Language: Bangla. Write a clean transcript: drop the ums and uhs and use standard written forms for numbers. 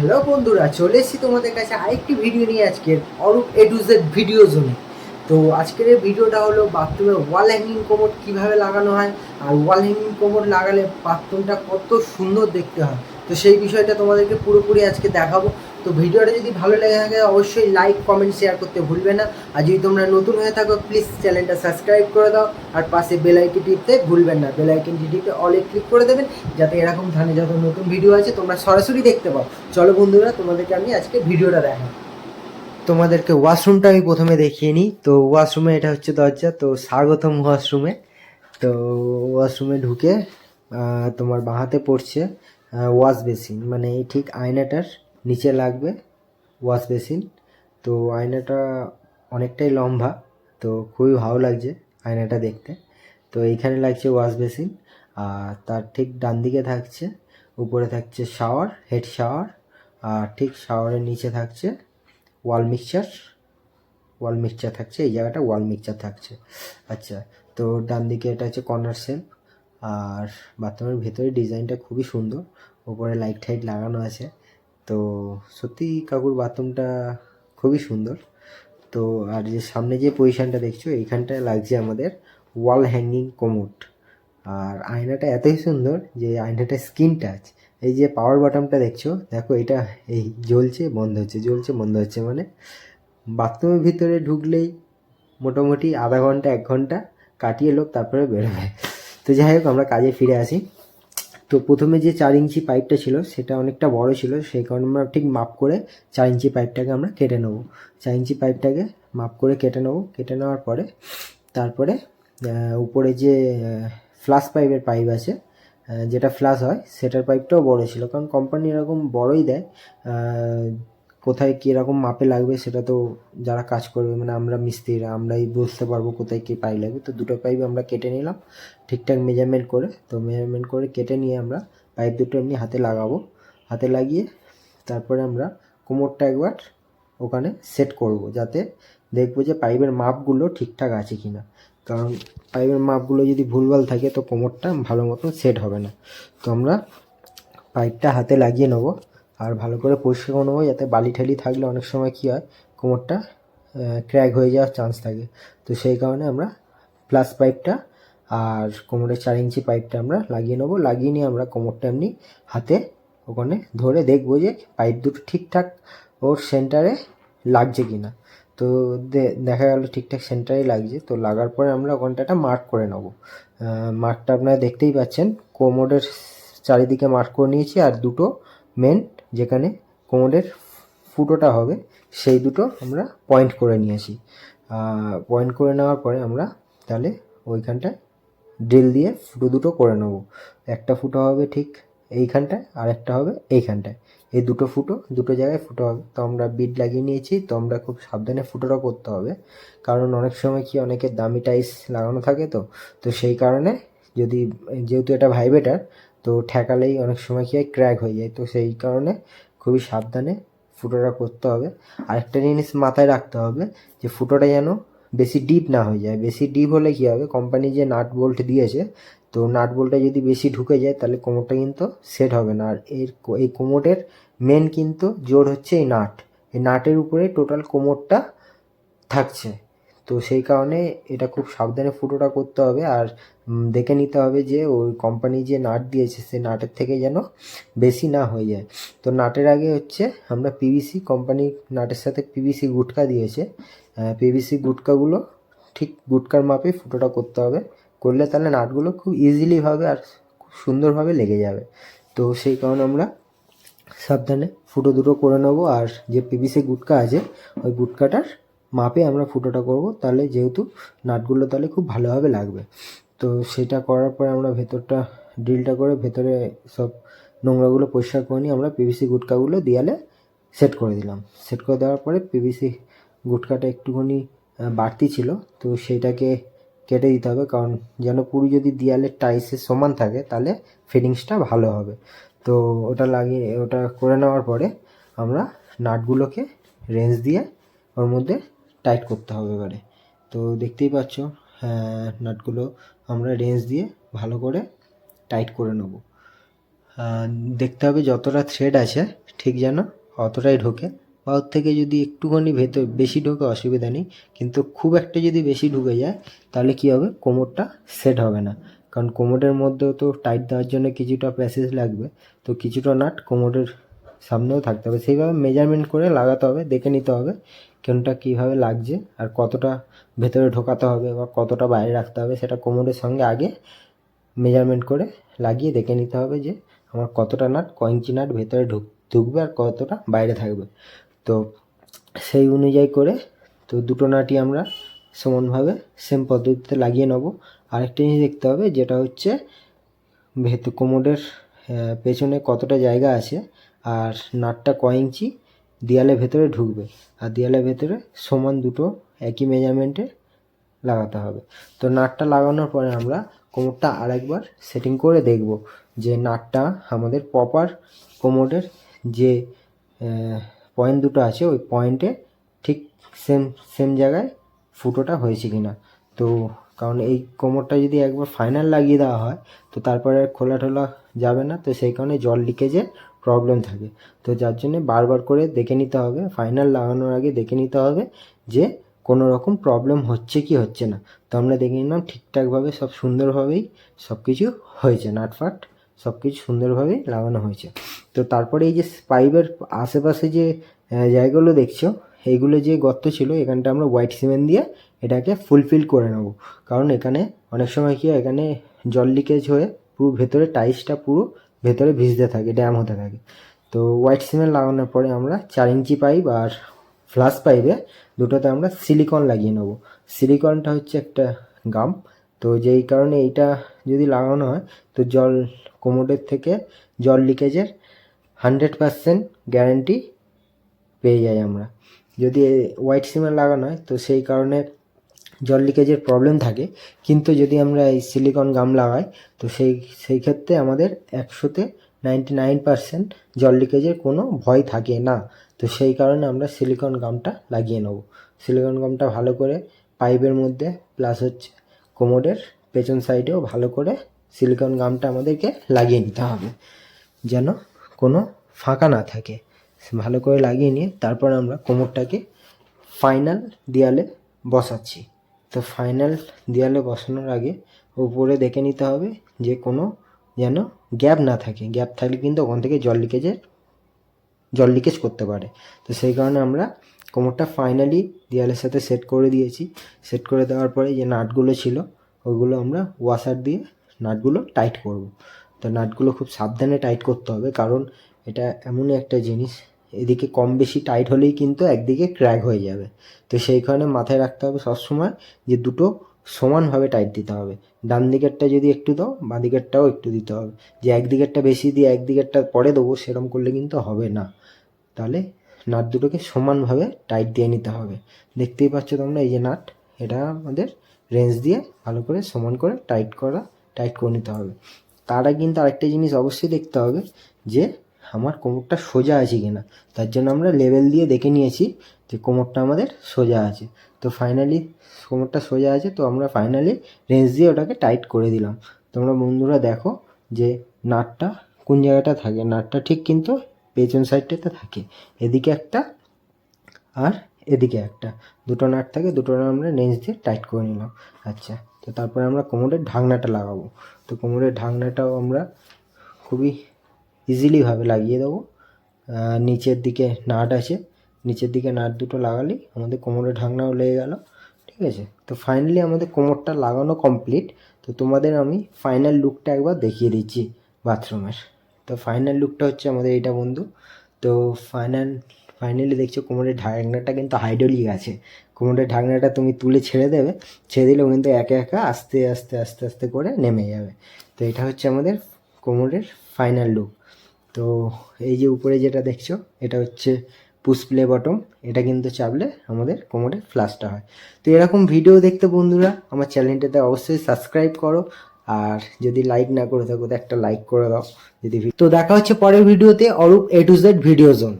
হ্যালো বন্ধুরা, চলে এসেছি তোমাদের কাছে আরেকটি ভিডিও নিয়ে। আজকের অরূপ এ টু জেড ভিডিও জোনে। তো আজকের এই ভিডিওটা হলো বাথরুমে ওয়াল হ্যাঙ্গিং কোমোড কীভাবে লাগানো হয়, আর ওয়াল হ্যাঙ্গিং কোমোড লাগালে বাথরুমটা কত সুন্দর দেখতে হয়। তো সেই বিষয়টা তোমাদেরকে পুরোপুরি আজকে দেখাবো। তো ভিডিওটা যদি ভালো লেগে থাকে অবশ্যই লাইক কমেন্ট শেয়ার করতে ভুলবে না। আর যদি তোমরা নতুন হয়ে থাকো প্লিজ চ্যানেলটা সাবস্ক্রাইব করে দাও, আর পাশে বেল আইকনটি টিপতে ভুলবেন না। বেল আইকনটি টিপে অলে ক্লিক করে দেবেন, যাতে এরকম ধরনের যত নতুন ভিডিও আছে তোমরা সরাসরি দেখতে পাও। চলো বন্ধুরা, তোমাদেরকে আমি আজকে ভিডিওটা দেখাই। তোমাদেরকে ওয়াশরুমটা আমি প্রথমে দেখিয়ে নিই। তো ওয়াশরুমে এটা হচ্ছে দরজা। তো স্বাগতম ওয়াশরুমে। তো ওয়াশরুমে ঢুকে তোমার বাঁহাতে পড়ছে ওয়াশ বেসিন, মানে এই ঠিক আয়নাটার নিচে লাগবে ওয়াশ বেসিন। তো আয়নাটা অনেকটাই লম্বা, তো খুবই ভালো লাগছে আয়নাটা দেখতে। তো এইখানে লাগছে ওয়াশ বেসিন, আর তার ঠিক ডান দিকে থাকছে, উপরে থাকছে শাওয়ার, হেড শাওয়ার। আর ঠিক শাওয়ারের নিচে থাকছে ওয়াল মিক্সচার। ওয়াল মিক্সচার থাকছে, এই জায়গাটা ওয়াল মিক্সচার থাকছে। আচ্ছা, তো ডান দিকে এটা হচ্ছে কর্নার শেলফ। আর বাথরুমের ভেতরে ডিজাইনটা খুবই সুন্দর, ওপরে লাইট টাইট লাগানো আছে। তো সত্যি কাকুর বাথরুমটা খুবই সুন্দর। তো আর যে সামনে যে পজিশানটা দেখছো, এইখানটায় লাগছে আমাদের ওয়াল হ্যাঙ্গিং কোমোড। আর আয়নাটা এতই সুন্দর যে আয়নাটা স্ক্রিন টাচ। এই যে পাওয়ার বাটনটা দেখছো, দেখো এটা এই জ্বলছে বন্ধ হচ্ছে, জ্বলছে বন্ধ হচ্ছে, মানে বাথরুমের ভিতরে ঢুকলেই মোটামুটি আধা ঘন্টা 1 ঘন্টা কাটিয়ে লোক তারপরে বেরোবে। তো যাই হোক, আমরা কাজে ফিরে আসি। তো প্রথমে যে 4 ইঞ্চি পাইপটা ছিল সেটা অনেকটা বড় ছিল, সেই কারণে আমরা ঠিক মাপ করে 4 ইঞ্চি পাইপটাকে আমরা কেটে নেবো। 4 ইঞ্চি পাইপটাকে মাপ করে কেটে নেবো। কেটে নেওয়ার পরে তারপরে উপরে যে ফ্লাশ পাইপের পাইপ আছে, যেটা ফ্লাশ হয় সেটার পাইপটাও বড় ছিল, কারণ কোম্পানি এরকম বড়ই দেয়। কোথায় কীরকম মাপে লাগবে সেটা তো যারা কাজ করবে, মানে আমরা মিস্ত্রিরা, আমরাই বুঝতে পারবো কোথায় কী পাইপ লাগবে। তো দুটো পাইপ আমরা কেটে নিলাম ঠিকঠাক মেজারমেন্ট করে। তো মেজারমেন্ট করে কেটে নিয়ে আমরা পাইপ দুটো এমনি হাতে লাগাবো। হাতে লাগিয়ে তারপরে আমরা কোমরটা একবার ওখানে সেট করব, যাতে দেখবো যে পাইপের মাপগুলো ঠিকঠাক আছে কি না। কারণ পাইপের মাপগুলো যদি ভুলভাল থাকে তো কোমরটা ভালো মতন সেট হবে না। তো আমরা পাইপটা হাতে লাগিয়ে নেবো, আর ভালো করে পরিষ্কার করে নেবো, যাতে বালি ঠালি থাকলে অনেক সময় কী হয়, কোমরটা ক্র্যাক হয়ে যাওয়ার চান্স থাকে। তো সেই কারণে আমরা প্লাস পাইপটা আর কোমরের 4 ইঞ্চি পাইপটা আমরা লাগিয়ে নেবো। লাগিয়ে নিয়ে আমরা কোমরটা এমনি হাতে ওখানে ধরে দেখবো যে পাইপ দুটো ঠিকঠাক ওর সেন্টারে লাগছে কি না। তো দেখা গেল ঠিকঠাক সেন্টারেই লাগছে। তো লাগার পরে আমরা ওখানটা একটা মার্ক করে নেবো। মার্কটা আপনারা দেখতেই পাচ্ছেন, কোমরের চারিদিকে মার্ক করে নিয়েছি। আর দুটো মেন যেখানে কোমরের ফুটোটা হবে সেই দুটো আমরা পয়েন্ট করে নিয়েছি। পয়েন্ট করে নেওয়ার পরে আমরা তাহলে ওইখানটায় ড্রিল দিয়ে ফুটো দুটো করে নেব। একটা ফুটো হবে ঠিক এইখানটায়, আর একটা হবে এইখানটায়। এই দুটো ফুটো দুটো জায়গায় ফুটো হবে। তো আমরা বিট লাগিয়ে নিয়েছি। তো আমরা খুব সাবধানে ফুটোটা করতে হবে, কারণ অনেক সময় কি অনেকের দামি টাইলস লাগানো থাকে। তো তো সেই কারণে যদি, যেহেতু এটা ভাইব্রেটার, তো ঠেকালেই অনেক সময় কি হয়, ক্র্যাক হয়ে যায়। তো সেই কারণে খুবই সাবধানে ফুটোটা করতে হবে। আরেকটা জিনিস মাথায় রাখতে হবে, যে ফুটোটা যেন বেশি ডিপ না হয়ে যায়। বেশি ডিপ হলে কী হবে, কোম্পানি যে নাট বোল্ট দিয়েছে, তো নাট বোল্টটা যদি বেশি ঢুকে যায় তাহলে কোমরটা কিন্তু সেট হবে না। আর এই কোমরের মেন কিন্তু জোর হচ্ছে এই নাট। এই নাটের উপরে টোটাল কোমরটা থাকছে। তো সেই কারণে এটা খুব সাবধানে ফুটোটা করতে হবে। আর দেখে নিতে হবে যে ওই কোম্পানি যে নাট দিয়েছে সেই নাটের থেকে যেন বেশি না হয়ে যায়। তো নাটের আগে হচ্ছে আমরা পিভিসি, কোম্পানির নাটের সাথে পিভিসি গুটকা দিয়েছে। পিভিসি গুটকাগুলো ঠিক গুটকার মাপে ফুটোটা করতে হবে। করলে তাহলে নাটগুলো খুব ইজিলিভাবে আর খুব সুন্দরভাবে লেগে যাবে। তো সেই কারণে আমরা সাবধানে ফুটো দুটো করে নেবো। আর যে পিভিসি গুটকা আছে ওই গুটকাটার মাপে আমরা ফুটোটা করব, তাহলে যেহেতু নাটগুলো তাহলে খুব ভালোভাবে লাগবে। তো সেটা করার পরে আমরা ভেতরটা ড্রিলটা করে ভেতরে সব নোংরাগুলো পরিষ্কার করে নিয়ে আমরা পিভিসি গুটকাগুলো দেয়ালে সেট করে দিলাম। সেট করে দেওয়ার পরে পিভিসি গুটকাটা একটুখানি বাড়তি ছিল, তো সেইটাকে কেটে দিতে হবে, কারণ যেন পুরো যদি দেয়ালের টাইলসের সমান থাকে তাহলে ফিটিংসটা ভালো হবে। তো ওটা লাগিয়ে ওটা করে নেওয়ার পরে আমরা নাটগুলোকে রেঞ্জ দিয়ে ওর মধ্যে টাইট করতে হবে এবারে। তো দেখতেই পাচ্ছ, নাটগুলো আমরা রেঞ্জ দিয়ে ভালো করে টাইট করে নেব। দেখতে হবে যতটা থ্রেড আছে ঠিক যেন অতটাই ঢোকে, বা ওর থেকে যদি একটুখানি ভেতর বেশি ঢোকে অসুবিধা নেই, কিন্তু খুব একটা যদি বেশি ঢুকে যায় তাহলে কী হবে, কোমরটা সেট হবে না। কারণ কোমরের মধ্যেও তো টাইট দেওয়ার জন্য কিছুটা প্যাসেজ লাগবে, তো কিছুটা নাট কোমরের সামনেও থাকতে হবে। সেইভাবে মেজারমেন্ট করে লাগাতে হবে, দেখে নিতে হবে কোনটা কীভাবে লাগছে আর কতটা ভেতরে ঢোকাতে হবে বা কতটা বাইরে রাখতে হবে, সেটা কোমরের সঙ্গে আগে মেজারমেন্ট করে লাগিয়ে দেখে নিতে হবে যে আমার কতটা নাট, ক ইঞ্চি নাট ভেতরে ঢুকবে আর কতটা বাইরে থাকবে। তো সেই অনুযায়ী করে তো দুটো নাটই আমরা সমানভাবে সেম পদ্ধতিতে লাগিয়ে নেব। আরেকটা জিনিস দেখতে হবে, যেটা হচ্ছে কোমরের পেছনে কতটা জায়গা আছে আর নাটটা ক ইঞ্চি দেয়ালের ভেতরে ঢুকবে, আর দেয়ালের ভেতরে সমান দুটো একই মেজারমেন্টে লাগাতে হবে। তো নাটটা লাগানোর পরে আমরা কোমরটা আরেকবার সেটিং করে দেখব যে নাটটা আমাদের প্রপার কোমরের যে পয়েন্ট দুটো আছে ওই পয়েন্টে ঠিক সেম জায়গায় ফুটোটা হয়েছে কিনা। তো কারণ এই কোমরটা যদি একবার ফাইনাল লাগিয়ে দেওয়া হয় তো তারপরে আর খোলা টোলা যাবে না, তো সেই কারণে জল লিকেজের প্রবলেম থাকে। তো যার জন্য বারবার করে দেখে নিতে হবে, ফাইনাল লাগানোর আগে দেখে নিতে হবে যে কোনো রকম প্রবলেম হচ্ছে কি হচ্ছে না। তো আমরা দেখে নিলাম ঠিকঠাকভাবে সব সুন্দরভাবেই সব কিছু হয়েছে, নাটফাট সব কিছু সুন্দরভাবেই লাগানো হয়েছে। তো তারপরে এই যে পাইপের আশেপাশে যে জায়গাগুলো দেখছো, এইগুলো যে গর্ত ছিল এখানটা আমরা হোয়াইট সিমেন্ট দিয়ে এটাকে ফুলফিল করে নেব। কারণ এখানে অনেক সময় কি হয়, এখানে জল লিকেজ হয়ে পুরো ভেতরে টাইলসটা পুরো ভেতরে ভিজতে থাকে, ড্যাম হতে থাকে। তো হোয়াইট সিমেন্ট লাগানোর পরে আমরা 4 ইঞ্চি পাইপ আর ফ্লাশ পাইপে দুটোতে আমরা সিলিকন লাগিয়ে নেব। সিলিকনটা হচ্ছে একটা গাম, তো যেই কারণে এইটা যদি লাগানো হয় তো কোমরের থেকে জল লিকেজের 100% গ্যারেন্টি পেয়ে যাই আমরা। যদি হোয়াইট সিমেন্ট লাগানো হয় তো সেই কারণে জল লিকেজের প্রবলেম থাকে, কিন্তু যদি আমরা এই সিলিকন গাম লাগাই তো সেই ক্ষেত্রে আমাদের 100তে 99% জল লিকেজের কোনো ভয় থাকে না। তো সেই কারণে আমরা সিলিকন গামটা লাগিয়ে নেব। সিলিকন গামটা ভালো করে পাইপের মধ্যে প্লাস হচ্ছে কোমরের পেছন সাইডেও ভালো করে সিলিকন গামটা আমাদেরকে লাগিয়ে নিতে হবে, যেন কোনো ফাঁকা না থাকে। ভালো করে লাগিয়ে নিয়ে তারপর আমরা কোমরটাকে ফাইনাল দেয়ালে বসাচ্ছি। তো ফাইনাল দেয়ালে বসানোর আগে উপরে দেখে নিতে হবে যে কোনো যেন গ্যাপ না থাকে, গ্যাপ থাকলে কিন্তু ওখান থেকে জল লিকেজ করতে পারে। তো সেই কারণে আমরা কোমরটা ফাইনালি দেয়ালের সাথে সেট করে দিয়েছি। সেট করে দেওয়ার পরে যে নাটগুলো ছিল ওইগুলো আমরা ওয়াশার দিয়ে নাটগুলো টাইট করব। তো নাটগুলো খুব সাবধানে টাইট করতে হবে, কারণ এটা এমনই একটা জিনিস, এদিকে কম বেশি টাইট হলেই কিন্তু একদিকে ক্র্যাক হয়ে যাবে। তো সেই কারণে মাথায় রাখতে হবে সবসময় যে দুটো সমানভাবে টাইট দিতে হবে। ডান দিকেরটা যদি একটু দাও বাঁ দিকেরটাও একটু দিতে হবে, যে একদিকেরটা বেশি দিয়ে একদিকেরটা পরে দেবো সেরকম করলে কিন্তু হবে না। তাহলে নাট দুটোকে সমানভাবে টাইট দিয়ে নিতে হবে। দেখতেই পাচ্ছ তোমরা এই যে নাট, এটা আমাদের রেঞ্জ দিয়ে ভালো করে সমান করে টাইট করে নিতে হবে। তার আগে কিন্তু আরেকটা জিনিস অবশ্যই দেখতে হবে যে আমার কোমরটা সোজা আছে কিনা। তার জন্য আমরা লেভেল দিয়ে দেখে নিয়েছি যে কোমরটা আমাদের সোজা আছে। তো ফাইনালি কোমরটা সোজা আছে, তো আমরা ফাইনালি রেঞ্জ দিয়ে ওটাকে টাইট করে দিলাম। তোমরা বন্ধুরা দেখো যে নাটটা কোন জায়গাটা থাকে, নাটটা ঠিক কিন্তু পেছন সাইডটাতে থাকে, এদিকে একটা আর এদিকে একটা, দুটো নাট থাকে, দুটো নাট আমরা রেঞ্জ দিয়ে টাইট করে নিলাম। আচ্ছা, তো তারপরে আমরা কোমরের ঢাকনাটা লাগাবো। তো কোমরের ঢাকনাটাও আমরা খুবই ইজিলিভাবে লাগিয়ে দেবো। নিচের দিকে নাট আছে, নিচের দিকে নাট দুটো লাগালেই আমাদের কোমরের ঢাকনাও লেগে গেল। ঠিক আছে, তো ফাইনালি আমাদের কোমরটা লাগানো কমপ্লিট। তো তোমাদের আমি ফাইনাল লুকটা একবার দেখিয়ে দিচ্ছি বাথরুমের। তো ফাইনাল লুকটা হচ্ছে আমাদের এইটা বন্ধু। তো ফাইনালি দেখছো কোমরের ঢাকনাটা কিন্তু হাইড্রোলিক আছে। কোমরের ঢাকনাটা তুমি তুলে ছেড়ে দেবে, ছেড়ে দিলেও কিন্তু একা একা আস্তে আস্তে আস্তে আস্তে করে নেমে যাবে। তো এটা হচ্ছে আমাদের কোমরের ফাইনাল লুক। তো এই যে উপরে যেটা দেখছো এটা হচ্ছে পুশ প্লে বটম, এটা কিন্তু চাপলে আমাদের কোমরে ফ্লাশটা হয়। তো এরকম ভিডিও দেখতে বন্ধুরা আমার চ্যানেলটাতে অবশ্যই সাবস্ক্রাইব করো, আর যদি লাইক না করে থাকো তো একটা লাইক করে দাও। তো দেখা হচ্ছে পরের ভিডিওতে Arup A to Z video zone.